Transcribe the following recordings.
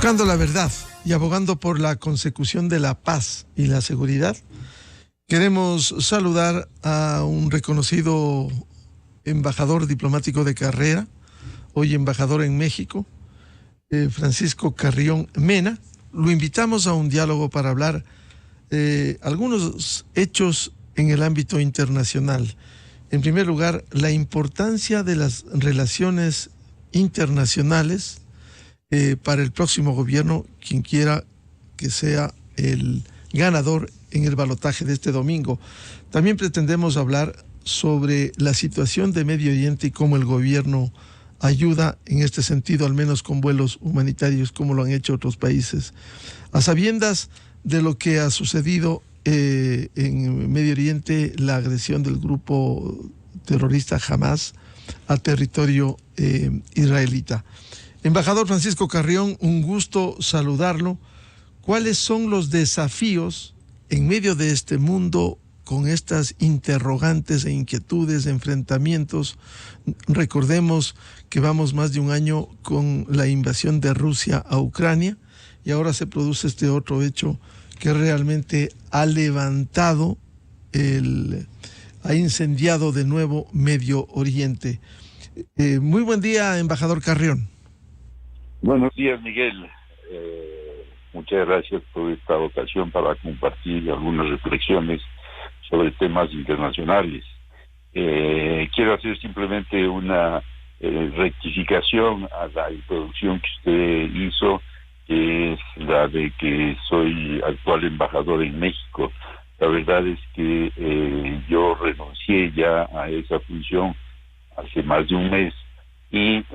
Buscando la verdad y abogando por la consecución de la paz y la seguridad, queremos saludar a un reconocido embajador diplomático de carrera, hoy embajador en México, Francisco Carrión Mena. Lo invitamos a un diálogo para hablar algunos hechos en el ámbito internacional. En primer lugar, la importancia de las relaciones internacionales para el próximo gobierno, quien quiera que sea el ganador en el balotaje de este domingo. También pretendemos hablar sobre la situación de Medio Oriente y cómo el gobierno ayuda en este sentido, al menos con vuelos humanitarios, como lo han hecho otros países. A sabiendas de lo que ha sucedido en Medio Oriente, la agresión del grupo terrorista Hamas a territorio israelita. Embajador Francisco Carrión, un gusto saludarlo. ¿Cuáles son los desafíos en medio de este mundo con estas interrogantes e inquietudes, enfrentamientos? Recordemos que vamos más de un año con la invasión de Rusia a Ucrania y ahora se produce este otro hecho que realmente ha levantado, ha incendiado de nuevo Medio Oriente. Muy buen día, embajador Carrión. Buenos días, Miguel. Muchas gracias por esta ocasión para compartir algunas reflexiones sobre temas internacionales. Quiero hacer simplemente una rectificación a la introducción que usted hizo, que es la de que soy actual embajador en México. La verdad es que yo renuncié ya a esa función hace más de un mes y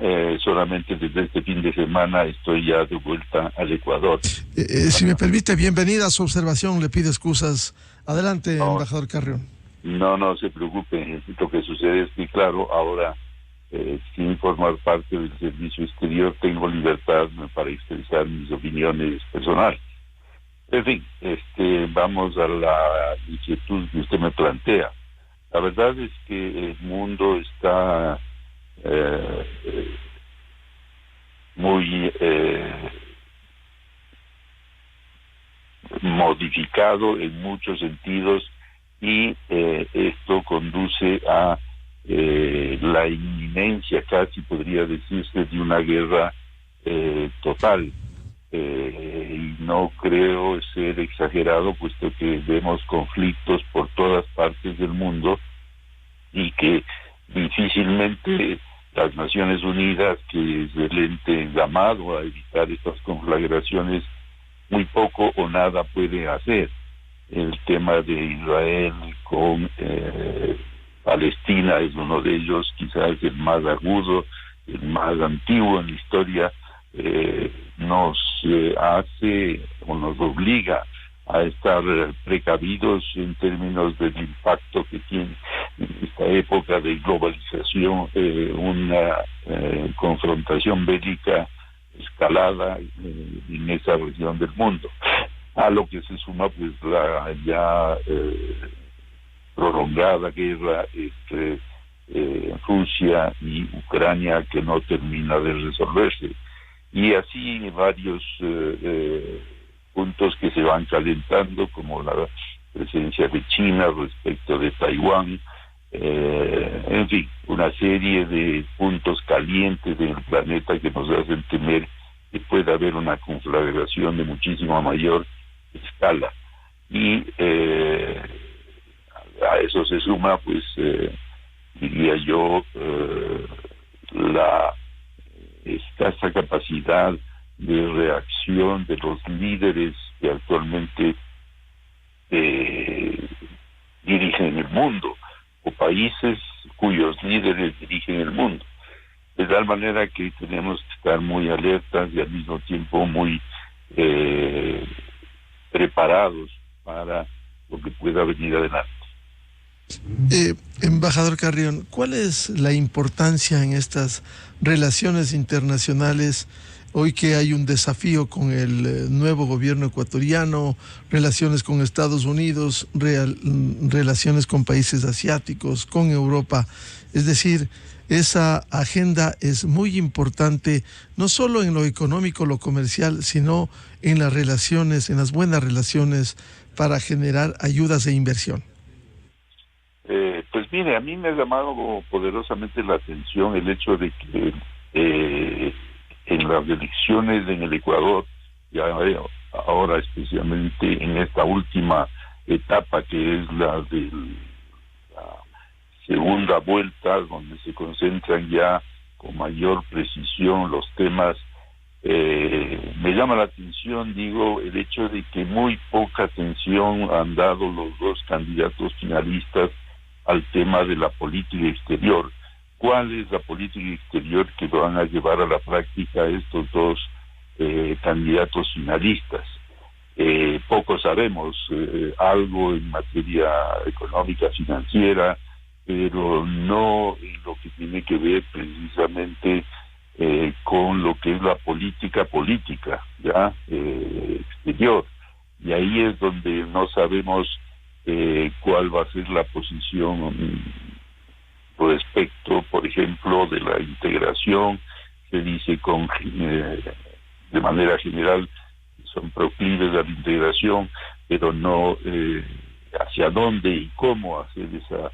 solamente desde este fin de semana estoy ya de vuelta al Ecuador. Si me permite, bienvenida a su observación, le pido excusas. Adelante, embajador Carrión. No se preocupe. Lo que sucede es que, claro, ahora, sin formar parte del servicio exterior, tengo libertad para expresar mis opiniones personales. En fin, vamos a la inquietud que usted me plantea. La verdad es que el mundo está muy modificado en muchos sentidos y esto conduce a la inminencia, casi podría decirse, de una guerra total. Y no creo ser exagerado, puesto que vemos conflictos por todas partes del mundo y que difícilmente las Naciones Unidas, que es el ente llamado a evitar estas conflagraciones, muy poco o nada puede hacer. El tema de Israel con Palestina es uno de ellos, quizás el más agudo, el más antiguo en la historia. Nos hace o nos obliga a estar precavidos en términos del impacto que tiene en esta época de globalización una confrontación bélica escalada en esa región del mundo, a lo que se suma pues la ya prolongada guerra entre Rusia y Ucrania, que no termina de resolverse, y así varios puntos que se van calentando, como la presencia de China respecto de Taiwán, en fin, una serie de puntos calientes del planeta que nos hacen temer que pueda haber una conflagración de muchísima mayor escala. Y a eso se suma, pues, diría yo, la escasa capacidad de reacción de los líderes que actualmente dirigen el mundo, o países cuyos líderes dirigen el mundo, de tal manera que tenemos que estar muy alertas y al mismo tiempo muy preparados para lo que pueda venir adelante. Embajador Carrión, ¿cuál es la importancia en estas relaciones internacionales hoy que hay un desafío con el nuevo gobierno ecuatoriano, relaciones con Estados Unidos, relaciones con países asiáticos, con Europa. Es decir, esa agenda es muy importante, no solo en lo económico, lo comercial, sino en las relaciones, en las buenas relaciones para generar ayudas e inversión. Pues mire, a mí me ha llamado poderosamente la atención el hecho de que en las elecciones en el Ecuador, ya ahora especialmente en esta última etapa que es la de la segunda vuelta, donde se concentran ya con mayor precisión los temas, me llama la atención, digo, el hecho de que muy poca atención han dado los dos candidatos finalistas al tema de la política exterior. ¿Cuál es la política exterior que van a llevar a la práctica estos dos candidatos finalistas? Poco sabemos, algo en materia económica, financiera, pero no en lo que tiene que ver precisamente con lo que es la política ya exterior. Y ahí es donde no sabemos cuál va a ser la posición respecto, por ejemplo, de la integración. Se dice de manera general son proclives a la integración, pero no hacia dónde y cómo hacer esa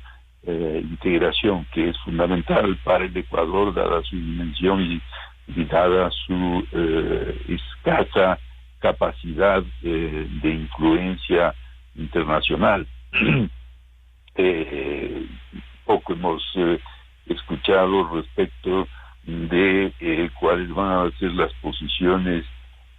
integración, que es fundamental para el Ecuador, dada su dimensión y dada su escasa capacidad de influencia internacional. Poco hemos escuchado respecto de cuáles van a ser las posiciones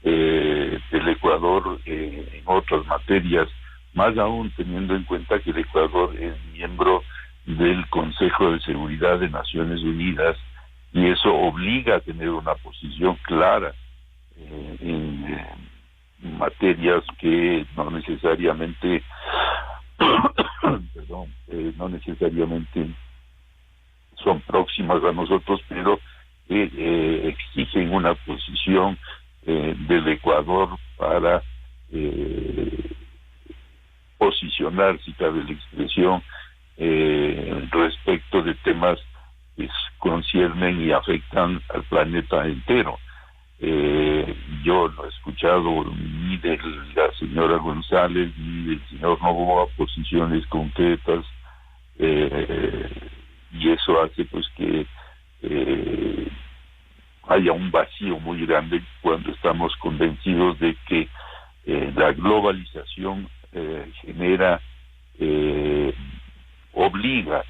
del Ecuador en otras materias, más aún teniendo en cuenta que el Ecuador es miembro del Consejo de Seguridad de Naciones Unidas, y eso obliga a tener una posición clara en materias que no necesariamente no necesariamente son próximas a nosotros, pero exigen una posición del Ecuador para posicionar, si cabe la expresión, respecto de temas que conciernen y afectan al planeta entero. Yo no he escuchado ni de la señora González ni del señor Noboa posiciones concretas, y eso hace pues que haya un vacío muy grande cuando estamos convencidos de que la globalización obliga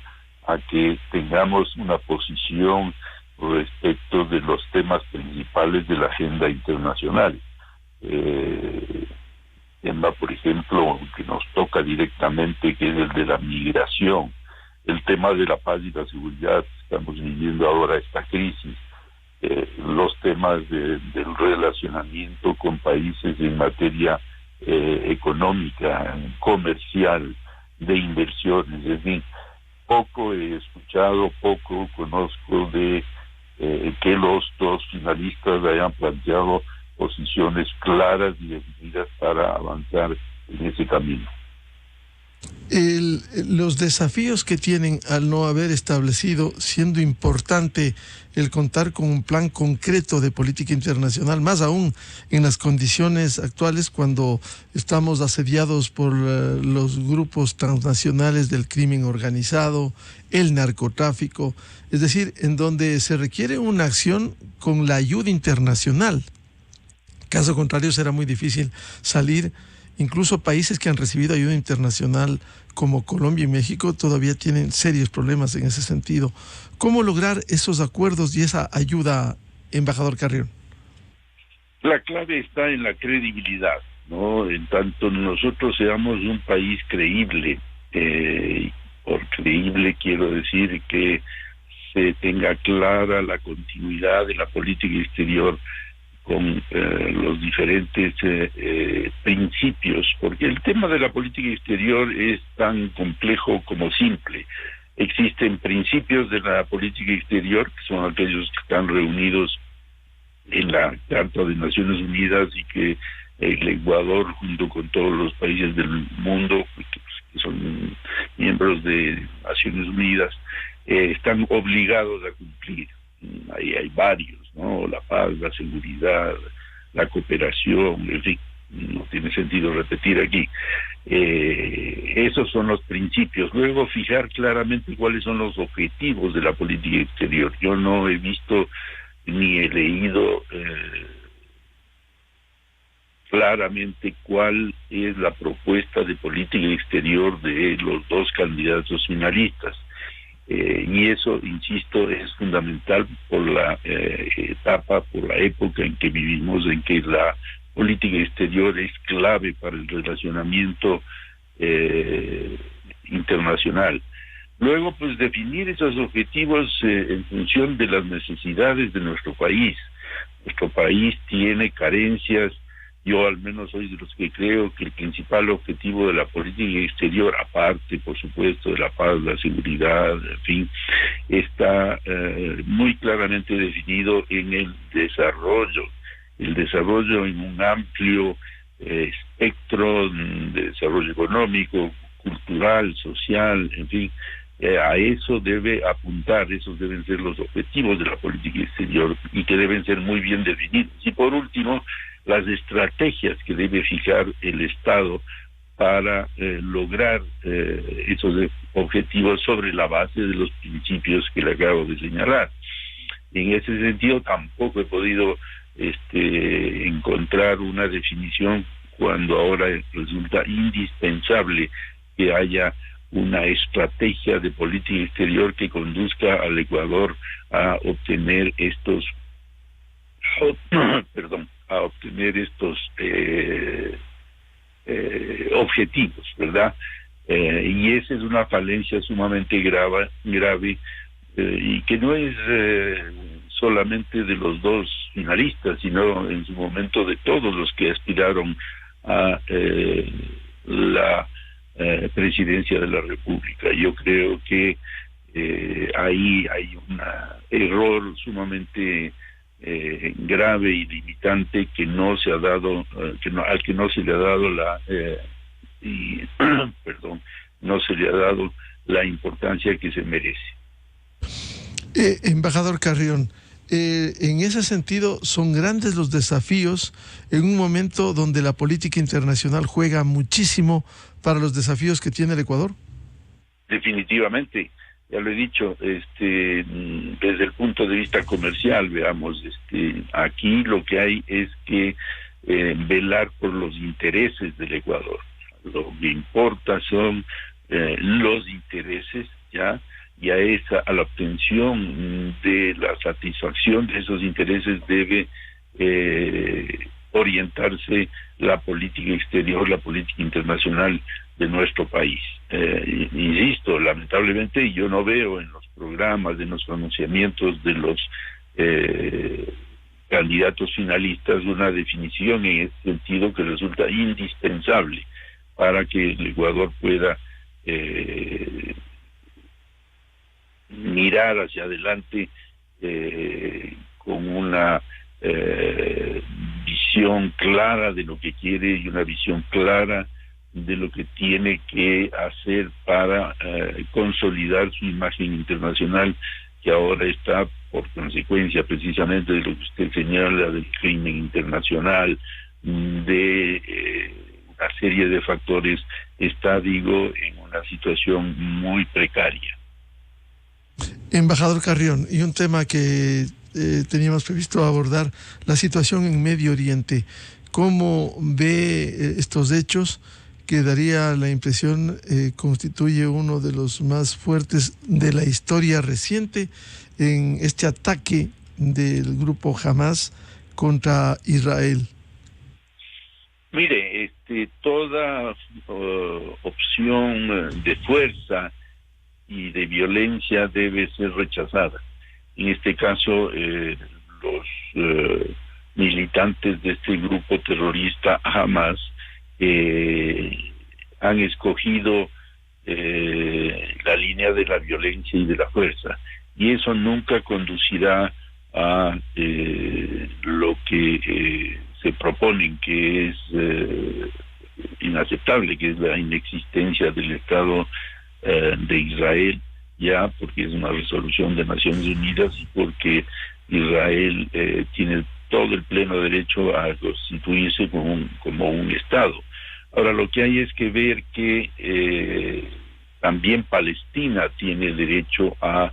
a que tengamos una posición respecto de los temas principales de la agenda internacional. Tema, por ejemplo, que nos toca directamente, que es el de la migración, el tema de la paz y la seguridad. Estamos viviendo ahora esta crisis, los temas del relacionamiento con países en materia económica, comercial, de inversiones. Es decir, poco he escuchado, poco conozco de que los dos finalistas hayan planteado posiciones claras y definidas para avanzar en ese camino. Los desafíos que tienen al no haber establecido, siendo importante el contar con un plan concreto de política internacional, más aún en las condiciones actuales cuando estamos asediados por los grupos transnacionales del crimen organizado, el narcotráfico, es decir, en donde se requiere una acción con la ayuda internacional. Caso contrario, será muy difícil salir. Incluso países que han recibido ayuda internacional como Colombia y México todavía tienen serios problemas en ese sentido. ¿Cómo lograr esos acuerdos y esa ayuda, embajador Carrión? La clave está en la credibilidad, ¿no? En tanto nosotros seamos un país creíble, por creíble quiero decir que se tenga clara la continuidad de la política exterior con los diferentes principios, porque el tema de la política exterior es tan complejo como simple. Existen principios de la política exterior, que son aquellos que están reunidos en la Carta de Naciones Unidas, y que el Ecuador, junto con todos los países del mundo que son miembros de Naciones Unidas, están obligados a cumplir. Ahí hay varios, ¿no? La paz, la seguridad, la cooperación, en fin, no tiene sentido repetir aquí. Esos son los principios. Luego, fijar claramente cuáles son los objetivos de la política exterior. Yo no he visto ni he leído claramente cuál es la propuesta de política exterior de los dos candidatos finalistas. Y eso, insisto, es fundamental por la etapa, por la época en que vivimos, en que la política exterior es clave para el relacionamiento internacional. Luego, pues, definir esos objetivos en función de las necesidades de nuestro país. Nuestro país tiene carencias. Yo al menos soy de los que creo que el principal objetivo de la política exterior, aparte, por supuesto, de la paz, la seguridad, en fin, está muy claramente definido en el desarrollo en un amplio espectro de desarrollo económico, cultural, social, en fin. A eso debe apuntar, esos deben ser los objetivos de la política exterior, y que deben ser muy bien definidos. Y por último, las estrategias que debe fijar el Estado para lograr esos objetivos sobre la base de los principios que le acabo de señalar. En ese sentido, tampoco he podido encontrar una definición, cuando ahora resulta indispensable que haya una estrategia de política exterior que conduzca al Ecuador a obtener estos objetivos, ¿verdad? Y esa es una falencia sumamente grave, y que no es solamente de los dos finalistas, sino en su momento de todos los que aspiraron a la presidencia de la República. Yo creo que ahí hay un error sumamente grave y limitante que no se ha dado, al que no se le ha dado no se le ha dado la importancia que se merece. Embajador Carrión, en ese sentido, son grandes los desafíos en un momento donde la política internacional juega muchísimo para los desafíos que tiene el Ecuador. Definitivamente, ya lo he dicho, desde el punto de vista comercial, veamos, aquí lo que hay es que velar por los intereses del Ecuador. Lo que importa son los intereses, ¿ya? Y a la obtención de la satisfacción de esos intereses debe orientarse la política exterior, la política internacional de nuestro país. Insisto, lamentablemente yo no veo en los programas, en los pronunciamientos de los candidatos finalistas una definición en ese sentido que resulta indispensable para que el Ecuador pueda mirar hacia adelante con una visión clara de lo que quiere y una visión clara de lo que tiene que hacer para consolidar su imagen internacional, que ahora está, por consecuencia precisamente de lo que usted señala, del crimen internacional, de una serie de factores, está, digo, en una situación muy precaria. Embajador Carrión, y un tema que teníamos previsto abordar, la situación en Medio Oriente. ¿Cómo ve estos hechos que daría la impresión constituye uno de los más fuertes de la historia reciente en este ataque del grupo Hamas contra Israel? Mire, toda opción de fuerza y de violencia debe ser rechazada. En este caso, los militantes de este grupo terrorista Hamas han escogido la línea de la violencia y de la fuerza, y eso nunca conducirá a lo que se proponen, que es inaceptable, que es la inexistencia del Estado de Israel, ya porque es una resolución de Naciones Unidas y porque Israel tiene todo el pleno derecho a constituirse como un Estado. Ahora, lo que hay es que ver que también Palestina tiene derecho a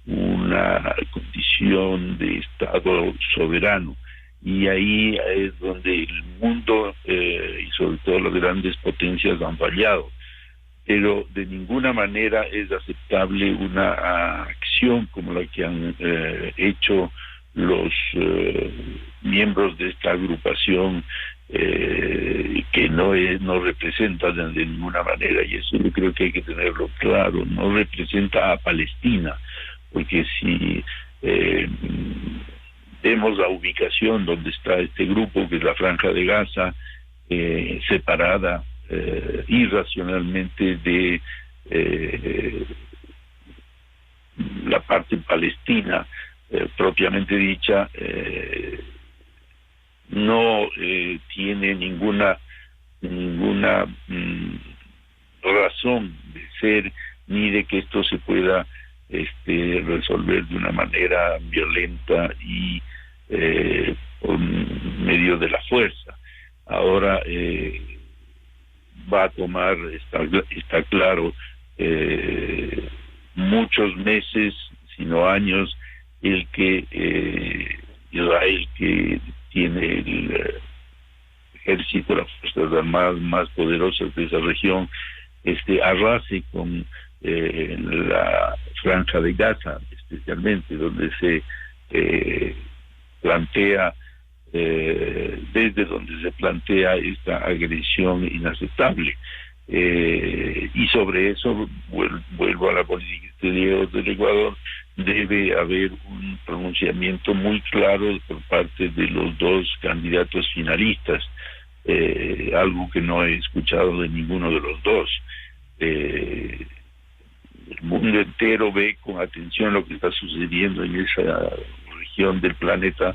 una condición de Estado soberano, y ahí es donde el mundo y sobre todo las grandes potencias han fallado. Pero de ninguna manera es aceptable una acción como la que han hecho los miembros de esta agrupación, que no representa de ninguna manera, y eso yo creo que hay que tenerlo claro, no representa a Palestina, porque si vemos la ubicación donde está este grupo, que es la Franja de Gaza, separada irracionalmente de la parte palestina propiamente dicha, no tiene ninguna razón de ser, ni de que esto se pueda resolver de una manera violenta y por medio de la fuerza. Ahora va a tomar, está claro, muchos meses, sino años, el que Israel, que tiene el ejército, las fuerzas armadas más poderosas de esa región, arrase con la Franja de Gaza, especialmente donde se plantea, desde donde se plantea esta agresión inaceptable. Y sobre eso, vuelvo a la política exterior del Ecuador, debe haber un pronunciamiento muy claro por parte de los dos candidatos finalistas, algo que no he escuchado de ninguno de los dos. El mundo entero ve con atención lo que está sucediendo en esa región del planeta,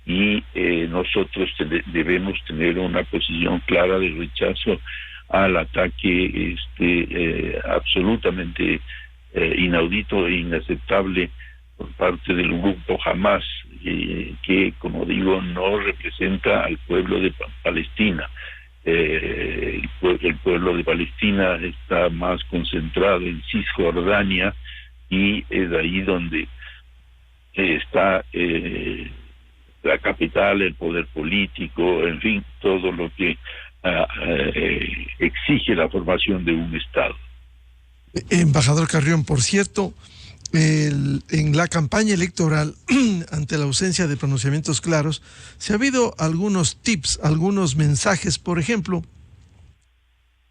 y nosotros debemos tener una posición clara de rechazo al ataque absolutamente inaudito e inaceptable por parte del grupo Hamas, que, como digo, no representa al pueblo de Palestina. El pueblo de Palestina está más concentrado en Cisjordania, y es ahí donde está la capital, el poder político, en fin, todo lo que exige la formación de un Estado. Embajador Carrión, por cierto, en la campaña electoral, ante la ausencia de pronunciamientos claros, se ha habido algunos tips, algunos mensajes. Por ejemplo,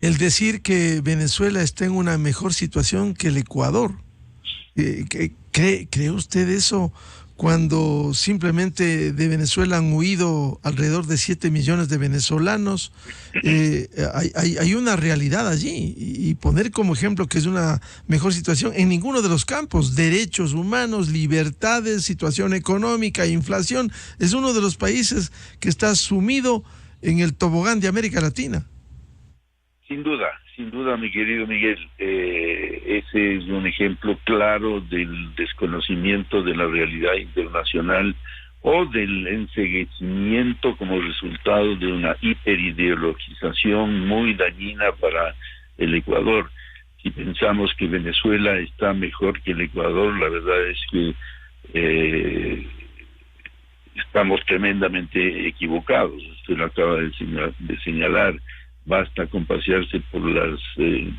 el decir que Venezuela está en una mejor situación que el Ecuador. ¿Cree usted eso cuando simplemente de Venezuela han huido alrededor de 7 millones de venezolanos? Hay una realidad allí, y poner como ejemplo que es una mejor situación en ninguno de los campos: derechos humanos, libertades, situación económica, inflación. Es uno de los países que está sumido en el tobogán de América Latina. Sin duda, mi querido Miguel, ese es un ejemplo claro del desconocimiento de la realidad internacional, o del enceguecimiento como resultado de una hiperideologización muy dañina para el Ecuador. Si pensamos que Venezuela está mejor que el Ecuador, la verdad es que estamos tremendamente equivocados. Usted lo acaba de señalar. Basta con pasearse por las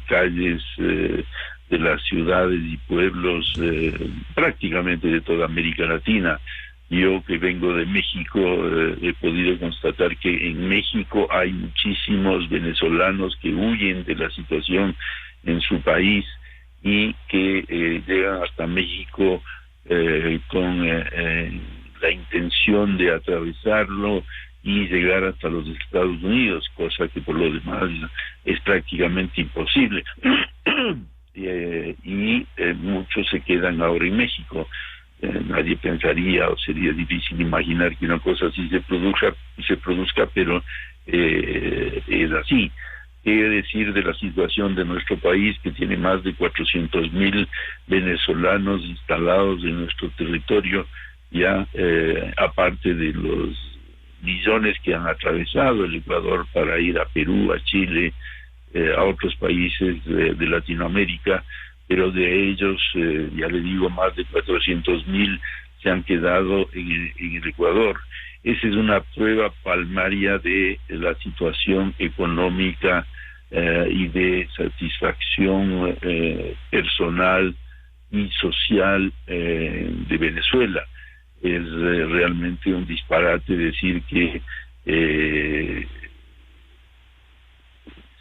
calles de las ciudades y pueblos prácticamente de toda América Latina. Yo, que vengo de México, he podido constatar que en México hay muchísimos venezolanos que huyen de la situación en su país, y que llegan hasta México con la intención de atravesarlo y llegar hasta los Estados Unidos, cosa que por lo demás es prácticamente imposible. Y muchos se quedan ahora en México. nadie pensaría, o sería difícil imaginar que una cosa así se produzca, pero es así. ¿Qué decir de la situación de nuestro país, que tiene más de 400,000 venezolanos instalados en nuestro territorio, ya aparte de los millones que han atravesado el Ecuador para ir a Perú, a Chile, a otros países de Latinoamérica, pero de ellos, ya le digo, más de 400,000 se han quedado en el Ecuador. Esa es una prueba palmaria de la situación económica y de satisfacción personal y social de Venezuela. Es realmente un disparate decir que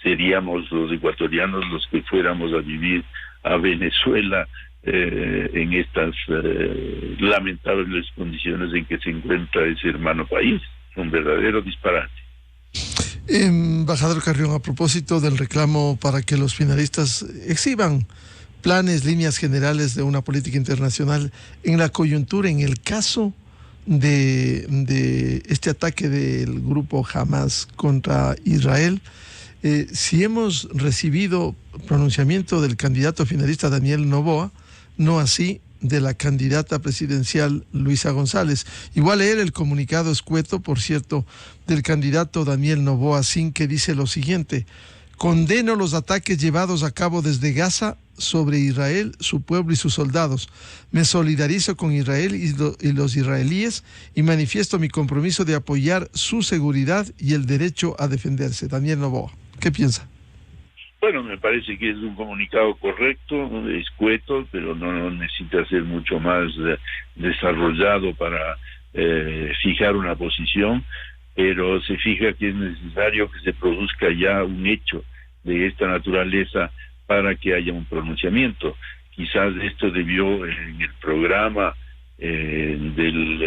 seríamos los ecuatorianos los que fuéramos a vivir a Venezuela en estas lamentables condiciones en que se encuentra ese hermano país. Un verdadero disparate. Embajador Carrión, a propósito del reclamo para que los finalistas exhiban planes, líneas generales de una política internacional en la coyuntura, en el caso de este ataque del grupo Hamas contra Israel, si hemos recibido pronunciamiento del candidato finalista Daniel Noboa, no así de la candidata presidencial Luisa González. Igual leer el comunicado escueto, por cierto, del candidato Daniel Noboa Sin, que dice lo siguiente: condeno los ataques llevados a cabo desde Gaza sobre Israel, su pueblo y sus soldados. Me solidarizo con Israel y los israelíes y manifiesto mi compromiso de apoyar su seguridad y el derecho a defenderse. Daniel Noboa, ¿qué piensa? Bueno, me parece que es un comunicado correcto, escueto, pero no necesita ser mucho más desarrollado para fijar una posición, pero se fija que es necesario que se produzca ya un hecho de esta naturaleza para que haya un pronunciamiento. Quizás esto debió en el programa del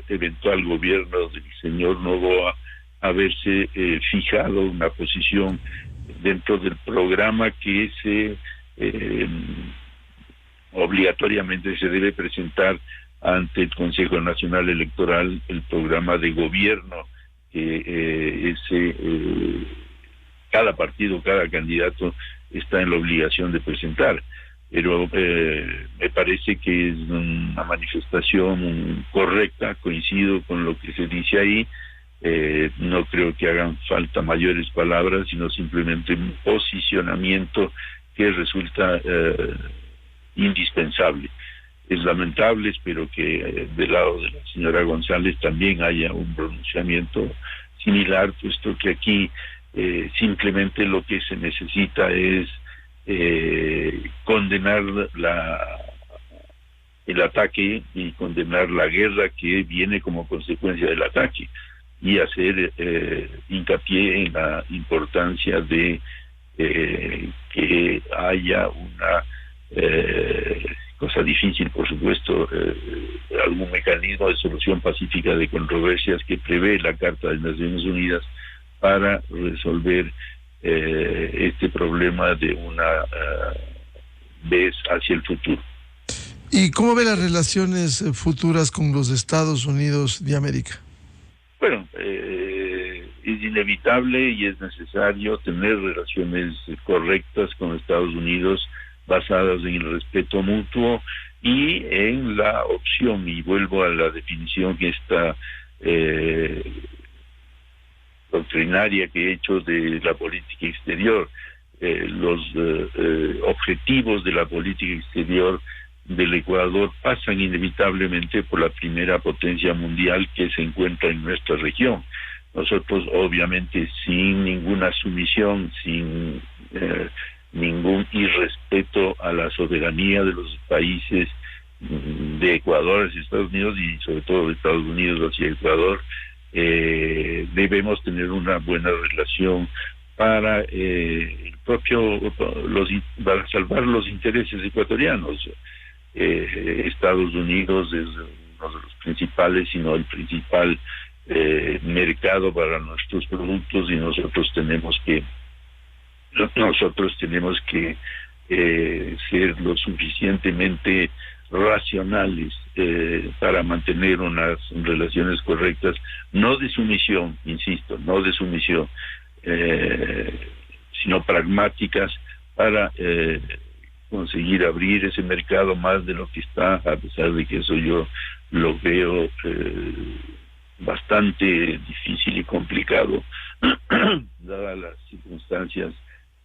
eventual gobierno del señor Noboa haberse fijado una posición dentro del programa que obligatoriamente se debe presentar ante el Consejo Nacional Electoral, el programa de gobierno que cada partido, cada candidato está en la obligación de presentar. Pero me parece que es una manifestación correcta, coincido con lo que se dice ahí. No creo que hagan falta mayores palabras, sino simplemente un posicionamiento que resulta indispensable. Es lamentable, espero que del lado de la señora González también haya un pronunciamiento similar, puesto que aquí simplemente lo que se necesita es condenar el ataque y condenar la guerra que viene como consecuencia del ataque, y hacer hincapié en la importancia de que haya una cosa difícil, por supuesto, algún mecanismo de solución pacífica de controversias que prevé la Carta de Naciones Unidas para resolver este problema de una vez hacia el futuro. ¿Y cómo ve las relaciones futuras con los Estados Unidos de América? Bueno, es inevitable y es necesario tener relaciones correctas con Estados Unidos basadas en el respeto mutuo y en la opción, y vuelvo a la definición que esta doctrinaria que he hecho de la política exterior. Los objetivos de la política exterior del Ecuador pasan inevitablemente por la primera potencia mundial que se encuentra en nuestra región. Nosotros, obviamente, sin ninguna sumisión, sin ningún irrespeto a la soberanía de los países de Ecuador hacia Estados Unidos y sobre todo de Estados Unidos hacia Ecuador, debemos tener una buena relación para para salvar los intereses ecuatorianos. Estados Unidos es uno de los principales, sino el principal mercado para nuestros productos, y nosotros tenemos que ser lo suficientemente racionales para mantener unas relaciones correctas, no de sumisión, insisto, no de sumisión, sino pragmáticas para conseguir abrir ese mercado más de lo que está, a pesar de que eso yo lo veo bastante difícil y complicado, dadas las circunstancias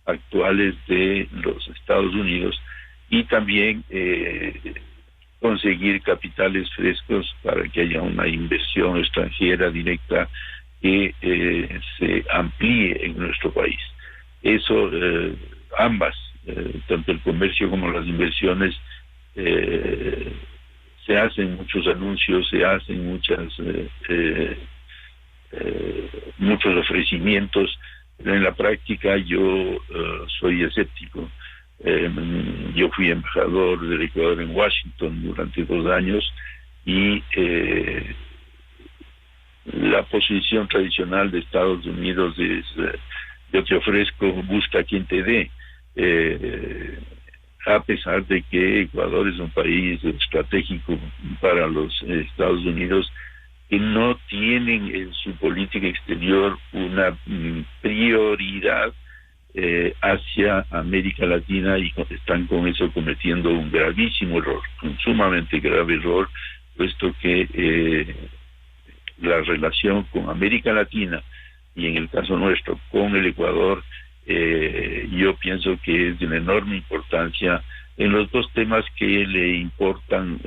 actuales de los Estados Unidos, y también conseguir capitales frescos para que haya una inversión extranjera directa que se amplíe en nuestro país. Eso, ambas, tanto el comercio como las inversiones, se hacen muchos anuncios, se hacen muchos ofrecimientos, pero en la práctica yo soy escéptico. Yo fui embajador del Ecuador en Washington durante 2 años y la posición tradicional de Estados Unidos es yo te ofrezco, busca quien te dé, a pesar de que Ecuador es un país estratégico para los Estados Unidos, que no tienen en su política exterior una prioridad hacia América Latina, y están con eso cometiendo un gravísimo error, un sumamente grave error, puesto que la relación con América Latina, y en el caso nuestro con el Ecuador, yo pienso que es de una enorme importancia en los 2 temas que le importan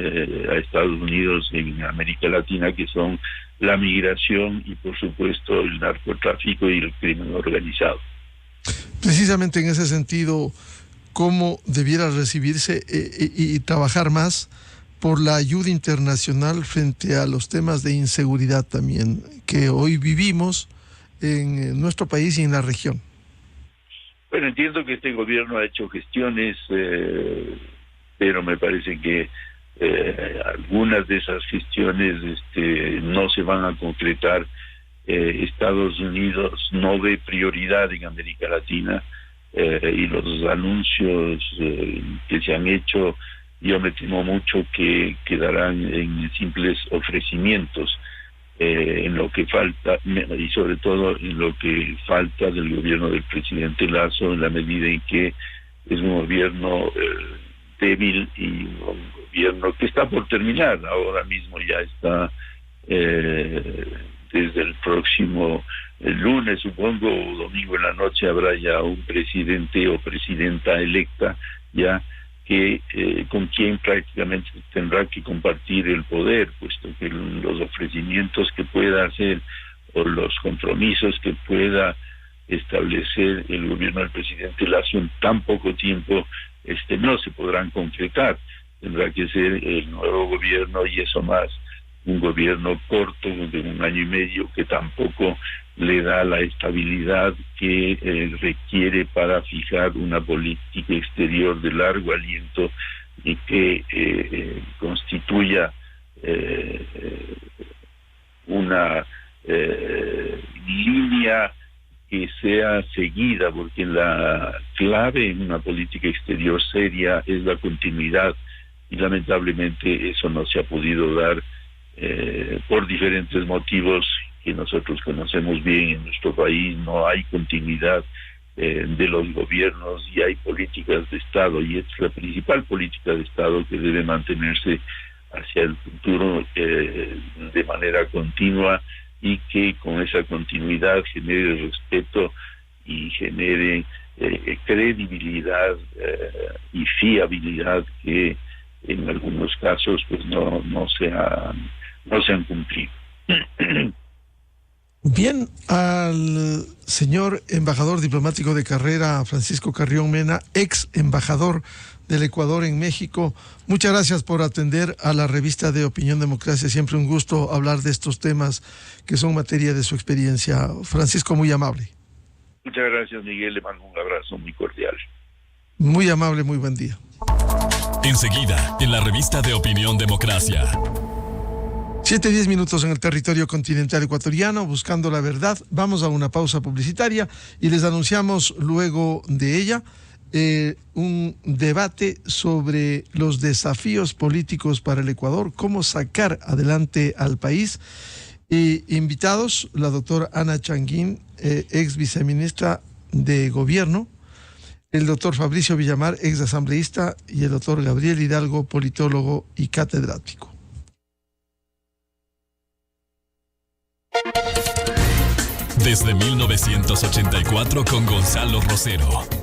a Estados Unidos en América Latina, que son la migración y, por supuesto, el narcotráfico y el crimen organizado. Precisamente en ese sentido, ¿cómo debiera recibirse y trabajar más por la ayuda internacional frente a los temas de inseguridad también que hoy vivimos en nuestro país y en la región? Bueno, entiendo que este gobierno ha hecho gestiones, pero me parece que algunas de esas gestiones no se van a concretar. Estados Unidos no ve prioridad en América Latina, y los anuncios que se han hecho, yo me temo mucho que quedarán en simples ofrecimientos, en lo que falta, y sobre todo en lo que falta del gobierno del presidente Lasso, en la medida en que es un gobierno débil y un gobierno que está por terminar. Ahora mismo ya está, desde el próximo lunes, supongo, o domingo en la noche, habrá ya un presidente o presidenta electa ya, que con quien prácticamente tendrá que compartir el poder, puesto que los ofrecimientos que pueda hacer o los compromisos que pueda establecer el gobierno del presidente Lasso en tan poco tiempo no se podrán concretar. Tendrá que ser el nuevo gobierno, y eso más, un gobierno corto de 1 año y medio, que tampoco le da la estabilidad que requiere para fijar una política exterior de largo aliento y que constituya una línea que sea seguida, porque la clave en una política exterior seria es la continuidad, y lamentablemente eso no se ha podido dar por diferentes motivos que nosotros conocemos bien en nuestro país. No hay continuidad de los gobiernos, y hay políticas de Estado, y es la principal política de Estado que debe mantenerse hacia el futuro de manera continua, y que con esa continuidad genere respeto y genere credibilidad y fiabilidad, que en algunos casos pues no se han cumplido. Bien, al señor embajador diplomático de carrera, Francisco Carrión Mena, ex embajador del Ecuador en México, muchas gracias por atender a la revista de Opinión Democracia. Siempre un gusto hablar de estos temas que son materia de su experiencia. Francisco, muy amable. Muchas gracias, Miguel. Le mando un abrazo muy cordial. Muy amable, muy buen día. Enseguida, en la revista de Opinión Democracia. 7:10 minutos en el territorio continental ecuatoriano, buscando la verdad. Vamos a una pausa publicitaria y les anunciamos luego de ella un debate sobre los desafíos políticos para el Ecuador, cómo sacar adelante al país. Invitados, la doctora Ana Changuín, ex viceministra de Gobierno, el doctor Fabricio Villamar, ex asambleísta, y el doctor Gabriel Hidalgo, politólogo y catedrático. Desde 1984 con Gonzalo Rosero.